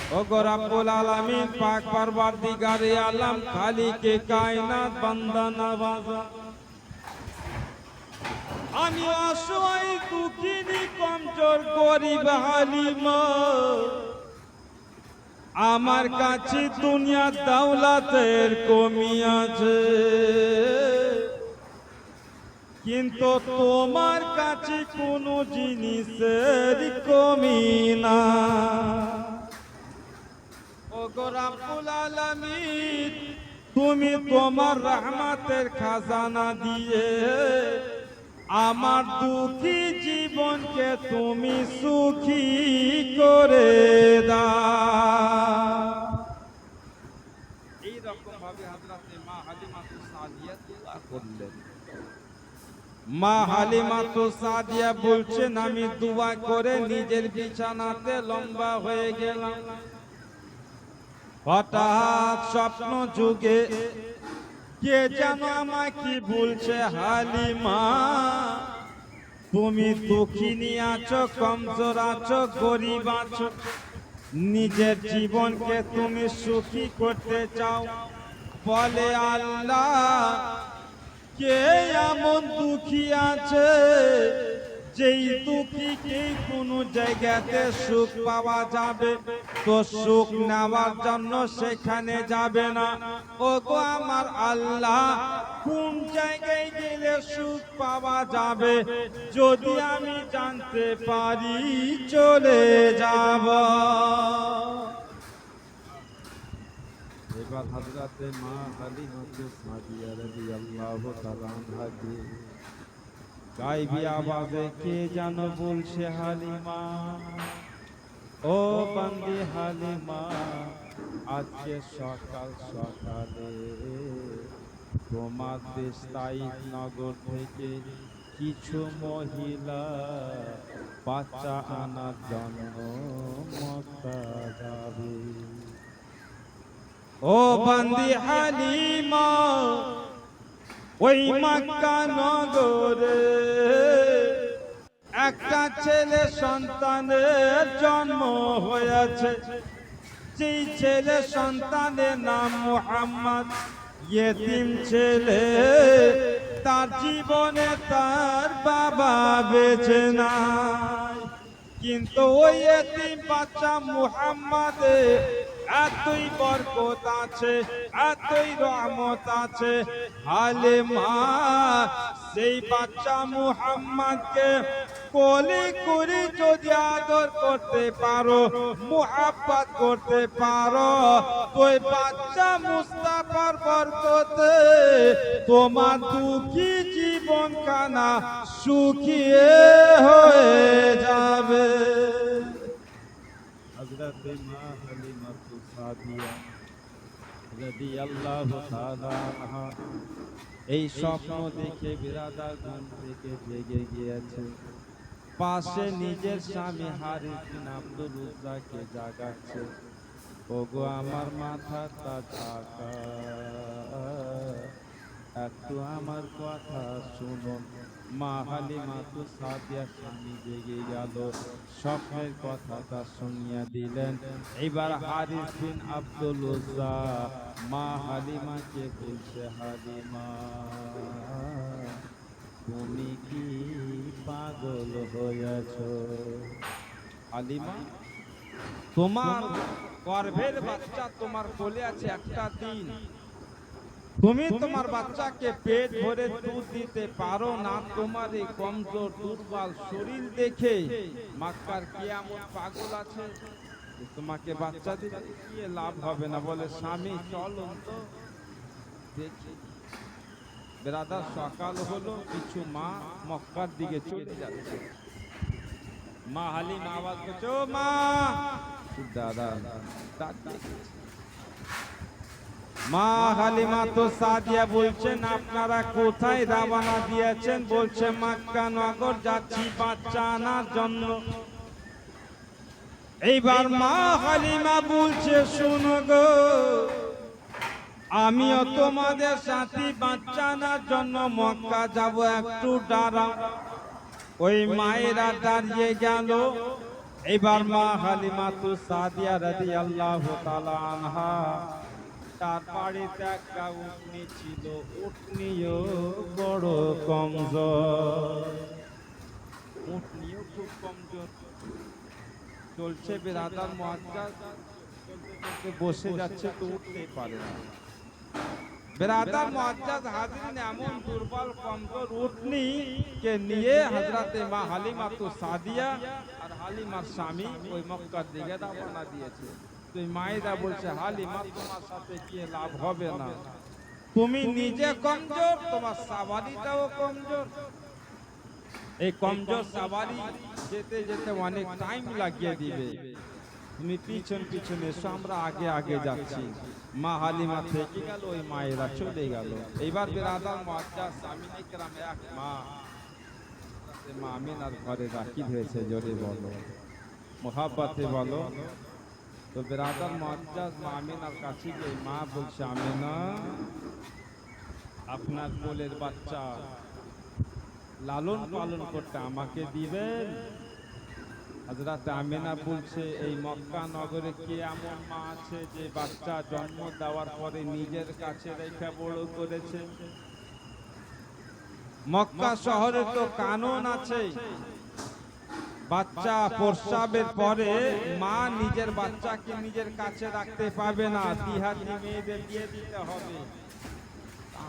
ओ गो रब्बुल आलमीन पाक परवरदिगारे आलम खालिके कायनात बंदा नवाजा আমি অসহায় দুঃখিনী কমজোর গরিব হালিমা আমার কাছে দুনিয়ার দৌলতের কমি আছে কিন্তু তোমার কাছে কোনো জিনিসের কমি না ও গো রব্বুল আলামিন তুমি তোমার রহমতের খাজানা দিয়ে আমার দুঃখী জীবনকে তুমি সুখী করে দাও এই রকম ভাবে হযরত মা হালিমাতুস সাদিয়া দোয়া করলেন মা হালিমাতুস সাদিয়া বলছেন আমি দোয়া করে নিজের বিছানাতে লম্বা হয়ে গেলাম হঠাৎ স্বপ্ন যুগে কে যেন আমাকে বলছে হালিমা তুমি দুঃখিনী আছো কমজোর আছো গরিব আছো নিজের জীবনকে তুমি সুখী করতে চাও বলে আল্লাহ কে এমন দুঃখী আছে যেই দুঃখীকে কোনো জায়গাতে সুখ পাওয়া যাবে তো সুখ নেওয়ার জন্য সেখানে যাবে না ও গো আমার আল্লাহ কোন জায়গায় গেলে সুখ পাওয়া যাবে যদি আমি জানতে পারি চলে যাব এবার হযরত মা হালিমাতুস সাদিয়া রাদিয়াল্লাহু তাআলা আনহা গায়বী আওয়াজে কে যেন বলছে হালিমা ও বান্দি হালিমা আজকে সকাল সকালে তোমার দেশ তাইফ নগর থেকে কিছু মহিলা বাচ্চা আনার জন্য মক্কা যাবে ও বান্দি হালিমা ওই মক্কা নগরে একটা ছেলে সন্তানের জন্ম হয়েছে সেই ছেলে সন্তানের নাম মুহাম্মদ ইয়েতিম ছেলে তার জীবনে তার বাবা বেঁচে নাই কিন্তু ওই ইয়েতিম বাচ্চা মুহাম্মদের এতই বরকত আছে এতই রহমত আছে হালিমা সেই বাচ্চা মুহাম্মদকে কোলে করে যদি আদর করতে পারো মুহাব্বত করতে পারো তো ওই বাচ্চা মুস্তাফার বরকতে তোমার দুঃখী জীবন খানা সুখিয়ে হয়ে যাবে হযরত মা হালিমাতুস সাদিয়া রাদিয়াল্লাহু তাআলা আনহা এই স্বপ্ন দেখে বিরাদার ঘুম থেকে জেগে গিয়েছে পাশে নিজের স্বামী হারিস বিন আব্দুল উজ্জাকে জাগাচ্ছে ওগো আমার মাথাটা ঝাঁকা একটু আমার কথা শুনুন মা হালিমাতুস সাদিয়া স্বামী জেগে গেল স্বপ্নের কথাটা শুনিয়া দিলেন এবার হারিস বিন আব্দুল উজ্জা মা হালিমাকে বলছে হালিমা তুমি কি পাগল হয়েছো হালিমা তোমার গর্ভের বাচ্চা তোমার কোলে আছে একটা দিন তুমি তোমার বাচ্চাকে পেট ভরে দুধ দিতে পারো না তোমার এই কমজোর দুর্বল শরীর দেখে মক্কার কিয়ামত পাগল আছে তোমাকে বাচ্চা দিতে কি লাভ হবে না বলে স্বামী চলুন তো দেখি বেরাদার সকাল হলো কিছু মা মক্কার দিকে চলে যাচ্ছে মা হালিমা আওয়াজ করছে ও মা দাদা মা হালিমাতুস সাদিয়া বলছেন আপনারা কোথায় রওনা দিয়েছেন বলছে মক্কা নগর যাচ্ছি বাচ্চা আনার জন্য এইবার মা হালিমা বলছে শুনো গো আমিও তোমাদের সাথে বাচ্চা আনার জন্য মক্কা যাব একটু দাঁড়াও ওই মায়েরা দাঁড়িয়ে গেল এইবার মা হালিমাতু সাদিয়া রাদিয়াল্লাহু তাআলা আনহা তার বাড়িতে একটা উটনি ছিল, উটনিও বড় কমজোর, উটনিও খুব কমজোর। চলছে বিরাদার মুআজ্জাজ, চলতে চলতে বসে যাচ্ছে তো উঠতে পারে না। বিরাদার মুআজ্জাজ হাজিরিন, এমন দুর্বল কমজোর উটনি কে নিয়ে হযরতে মা হালিমাতু সাদিয়া আর হালিমার স্বামী ওই মক্কার দিকে রওনা দিয়েছে। তো মায়েরা বলছে, হালিমা তোমার সাথে গিয়ে লাভ হবে না, তুমি নিজে কমজোর, তোমার সাওয়ারিটাও কমজোর। এই কমজোর সাওয়ারি যেতে যেতে অনেক টাইম লাগিয়ে দিবে, তুমি পিছন পিছনে এসো, আমরা আগে আগে যাচ্ছি। মা হালিমা থেকে গেল, ওই মায়েরা চলে গেল। এইবার বিরাদার মুআজ্জাজ সামিনে কেরামে এক মা আমিনার ঘরে দাখিল হয়েছে, জোরে বলো, মুহাব্বতে বলো। তো বিরাদার মুআজ্জাজ মা আমিনার কাছে গিয়ে মা বলছে, আমিনা আপনার কোলের বাচ্চা লালন পালন করতে আমাকে দিবেন? হযরত আমিনা বলছে, এই মক্কা নগরে কি এমন মা আছে যে বাচ্চা জন্ম দেওয়ার পরে নিজের কাছে রেখে বড় করেছে? মক্কা শহরে তো কানুন আছে, বাচ্চা প্রসবের পরে মা নিজের বাচ্চাকে নিজের কাছে রাখতে পারবে না, দিহাতি মেয়েদের দিয়ে দিতে হবে।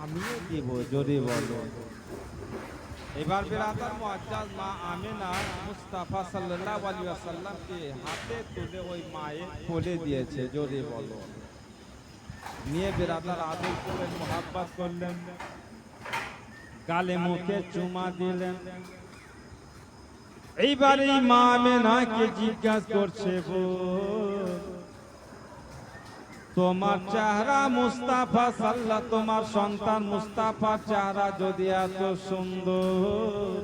আমিও দেব, জোরে বলো। এবার বিরাদার মুআজ্জাজ মা আমিনা মুস্তাফা সাল্লাল্লাহু আলাইহি ওয়াসাল্লামকে হাতে তুলে ওই মায়ের কোলে দিয়েছে, জোরে বলো। নিয়ে বিরাদার আদর করলেন, মুহাব্বত করলেন, গালে মুখে চুমা দিলেন। এইবার এই মা আমিনাকে জিজ্ঞাসা করছে, তোমার চেহারা মুস্তাফা সাল্লাল্লাহু, তোমার সন্তান মুস্তাফার চেহারা যদি এত সুন্দর,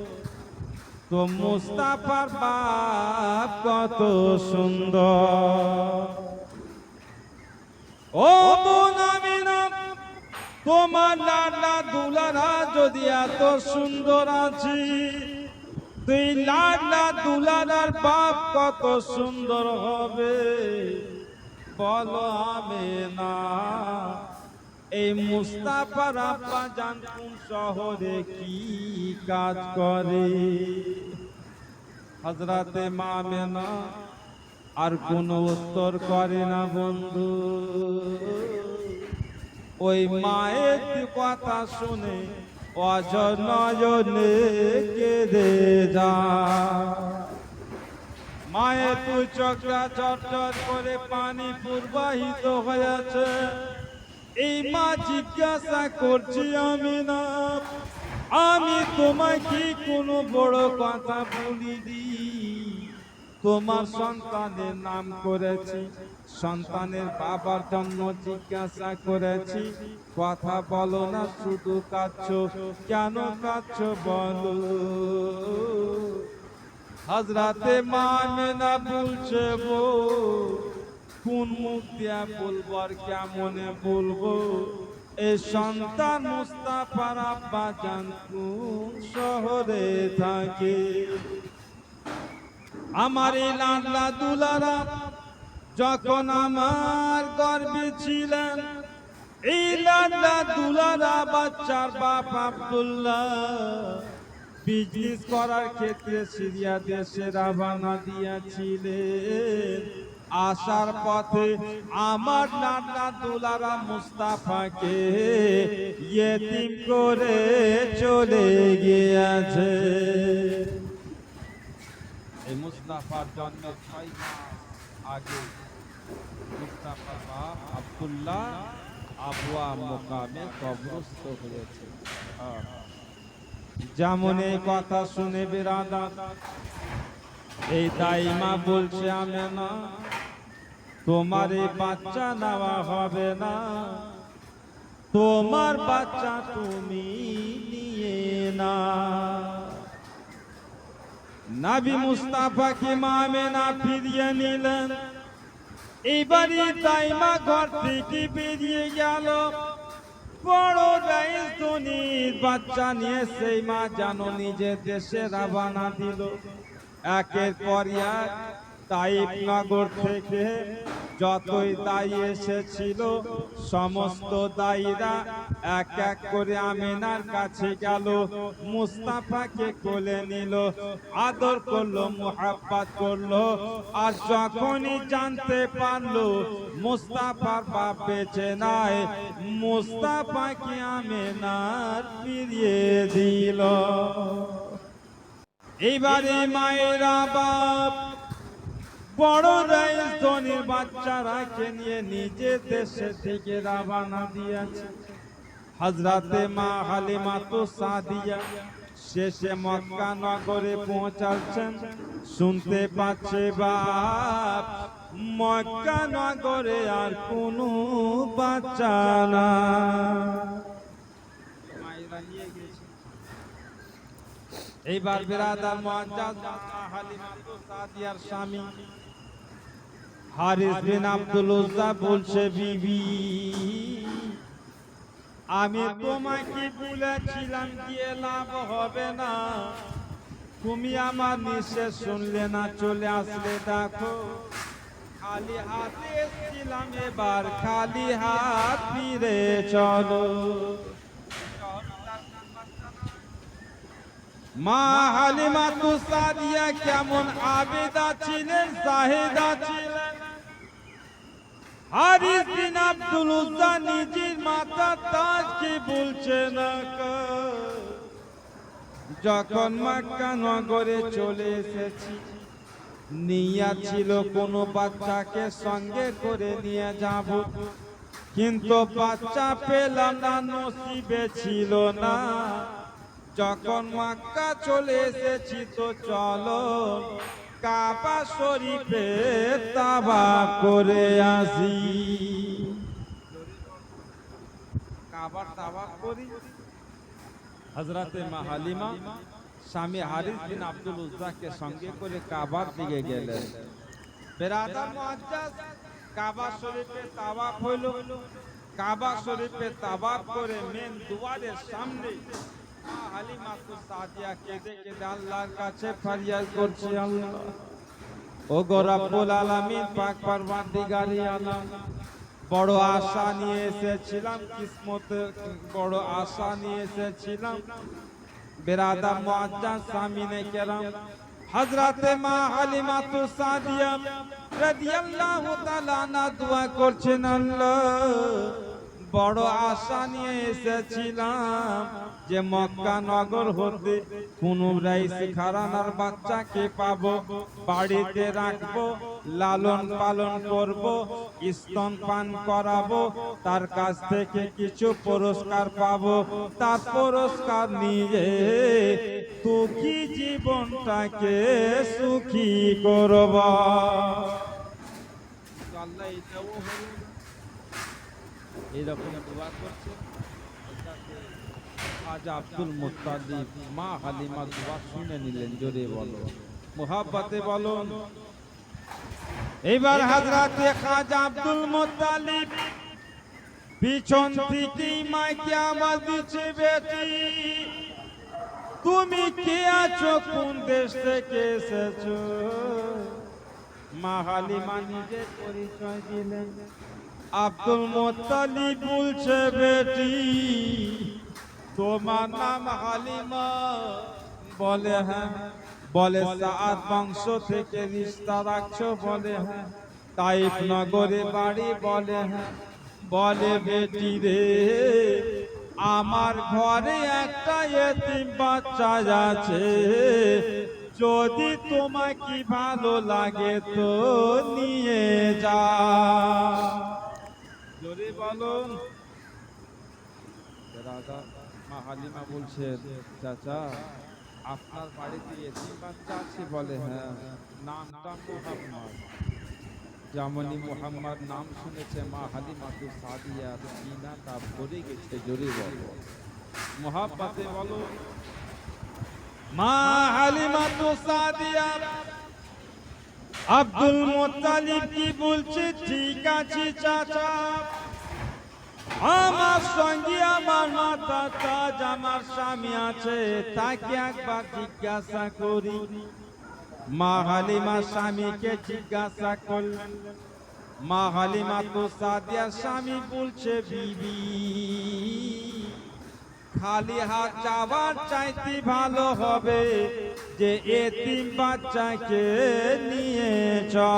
তো মুস্তাফার বাপ কত সুন্দর। ও বোন আমিনা, তোমার লাডলা দুলারা যদি এত সুন্দর আছে, তুই লাডলা দুলারার বাপ কত সুন্দর হবে বলো আমিনা। এই মুস্তাফার আব্বা জান কোন শহরে কি কাজ করে? হযরতে মা আমিনা আর কোনো উত্তর করে না বন্ধু। ওই মায়ের কথা শুনে অজনয়নে কেঁদে যায়। মায়ের তুই চোখটা চটচট করে পানি প্রবাহিত হয়েছে। এই মা জিজ্ঞাসা করছি, আমিনা আমি তোমায় কি কোনো বড় কথা বলিনি? তোমার সন্তানের নাম করেছি, সন্তানের বাবার জন্য জিজ্ঞাসা করেছি, কথা বলো না, শুধু কাঁদছো, কেন কাঁদছো বলো? হযরতে মা আমিনা বলছে, কোন মুখ দিয়া বলবো আর কেমনে বলবো? এই সন্তান মুস্তাফার আব্বা জান কোন শহরে থাকে? আমার এই লাডলা দুলারা যখন আমার গর্ভে ছিলেন, এই লাডলা দুলারা বাচ্চার বাপ আব্দুল্লাহ বিজনেস করার ক্ষেত্রে সিরিয়া দেশে রওনা দিয়েছিলেন। আসার পথে আমার লাডলা দুলারা মুস্তাফাকে ইয়েতিম করে চলে গিয়েছে। এই মুস্তাফার জন্ম 6 মাস আগে মুস্তাফার বাপ আব্দুল্লাহ আবওয়া মুকামে কবরস্থ হয়েছে। যেমন এই কথা শুনে বিরাদার এই দাইমা বলছে, আমিনা তোমার এই বাচ্চা নেওয়া হবে না, তোমার বাচ্চা তুমি নিয়ে না। নবী মুস্তাফাকে মা আমিনা ফিরিয়ে নিলেন। এইবারই দাইমা ঘর থেকে বেরিয়ে গেল। বড় রাইস ধনীর বাচ্চা নিয়ে সেই মা যেন নিজের দেশে রওনা দিল। একের পর এক তাইফ নগর থেকে যতই দায়ী এসেছিল সমস্ত দায়ীরা এক এক করে আমিনার কাছে গেল, মুস্তাফাকে কোলে নিল, আদর করলো, মুহাব্বত করলো। আর যখনই জানতে পারলো মুস্তাফার বাপ বেঁচে নাই, মুস্তাফাকে আমিনার ফিরিয়ে দিল। এইবারে মায়েরা বাপ বড় ধনীর বাচ্চারাকে নিয়ে নিজের দেশে থেকে রওনা দিয়েছে। হযরতে মা হালিমা সাদিয়া শেষে মক্কা নগরে পৌঁছাচ্ছেন। শুনতে পাচ্ছে বাপ মক্কা নগরে আর কোনো বাচ্চা না। মায়েরা নিয়ে গেছে। এইবার বিরাদার মুআজ্জাজ হালিমা সাদিয়ার স্বামী হারিস বিন আব্দুল উজ্জা বলছে, বিবি আমি তোমাকে বলেছিলাম গিয়ে লাভ হবে না, তুমি আমার নিষেধ শুনলে না, চলে আসলে দেখো খালি হাতে এসেছিলাম, এবার খালি হাত ফিরে চলো। মা হালিমা সাদিয়া কেমন আবেদা ছিলেন, জাহেদা ছিলেন। হারিস বিন আব্দুল উজ্জা নিজের মাথার তাজকে বলছে না, যখন মক্কা নগরে চলে এসেছি নিয়ত ছিল কোনো বাচ্চাকে সঙ্গে করে নিয়ে যাব, কিন্তু বাচ্চা পেলাম না, নসিবে ছিল না। যখন মক্কা চলে এসেছি তো চলো কাবা শরীফে তাওয়াফ করে আসি। কাবার তাওয়াফ করি। হযরতে মা হালিমা স্বামী হারিস বিন আব্দুল উজ্জাকে সঙ্গে করে কাবার দিকে গেলেন। বিরাদার মুআজ্জাজ কাবা শরীফে তাওয়াফ হলো। কাবা শরীফে তাওয়াফ করে মেন দুয়ারের সামনে মা হালিমা সাদিয়া কেঁদে কেঁদে আল্লাহর কাছে ফরিয়াদ করছে, আল্লাহ ও গো রব্বুল আলামিন, পাক পরওয়ারদিগারে আলম, বড় আশা নিয়ে এসেছিলাম, কিসমতের বড় আশা নিয়ে এসেছিলাম। বিরাদার মুআজ্জাজ সামিনে কেরাম হযরতে মা হালিমা সাদিয়া রাদিয়াল্লাহু তাআলা আনহা দোয়া করছেন, আল্লাহ বড় আশা নিয়ে এসেছিলাম যে মক্কা নগর হতে কোনো রাইস খারানার বাচ্চাকে পাবো, বাড়িতে রাখবো, লালন পালন করব, স্তনপান করাবো, তার কাছ থেকে কিছু পুরস্কার পাবো, তার পুরস্কার নিয়ে সুখী জীবনটাকে সুখী করব। আল্লাহ এইরকম দোয়া করছে। আজ আব্দুল মুত্তালিব মা হালিমা দোয়া শুনে নিলেন, জোরে বলো, মুহাব্বতে বলুন। এবার হযরতে খাজা আব্দুল মুত্তালিব পিছন থেকে মাইকে আওয়াজ দিচ্ছে, বেটি তুমি কে আছো, কোন দেশ থেকে এসেছো? মা হালিমা নিজে পরিচয় দিলেন। আব্দুল মুত্তালিব বলছে, বেটি তোমার নাম হালিমা? বলে হ্যাঁ। বলে সাদ বংশ থেকে রিশতা রাখছো? বলে হ্যাঁ। তাইফ নগরে বাড়ি? বলে হ্যাঁ। বলে বেটি রে, আমার ঘরে একটা ইতিম বাচ্চা আছে, যদি তোমাকে ভালো লাগে তো নিয়ে যা। জোরে বলুন। মা হালিমা বলছেন, চাচা আপনার বাড়িতে এতিম বাচ্চা আছে? বলে হ্যাঁ। নামটা মুহাম্মদ। যেমনই মুহাম্মদ নাম শুনেছে মা হালিমা সাদিয়া সিনাটা ভরে গেছে, জোরে বলো, মুহাব্বতে বলো। মা হালিমা সাদিয়া আব্দুল মুত্তালিব কি বলছে, ঠিক আছে চাচা, আমার সঙ্গে আমার মাতা তাজ আমার স্বামী আছে, তাকে একবার জিজ্ঞাসা করি। মা হালিমা স্বামীকে জিজ্ঞাসা করলেন, মা হালিমা তো সাদিয়া স্বামী বলছে বিবি খালি হাত যাওয়ার চাইতে ভালো হবে যে এতিম বাচ্চাকে নিয়ে চল।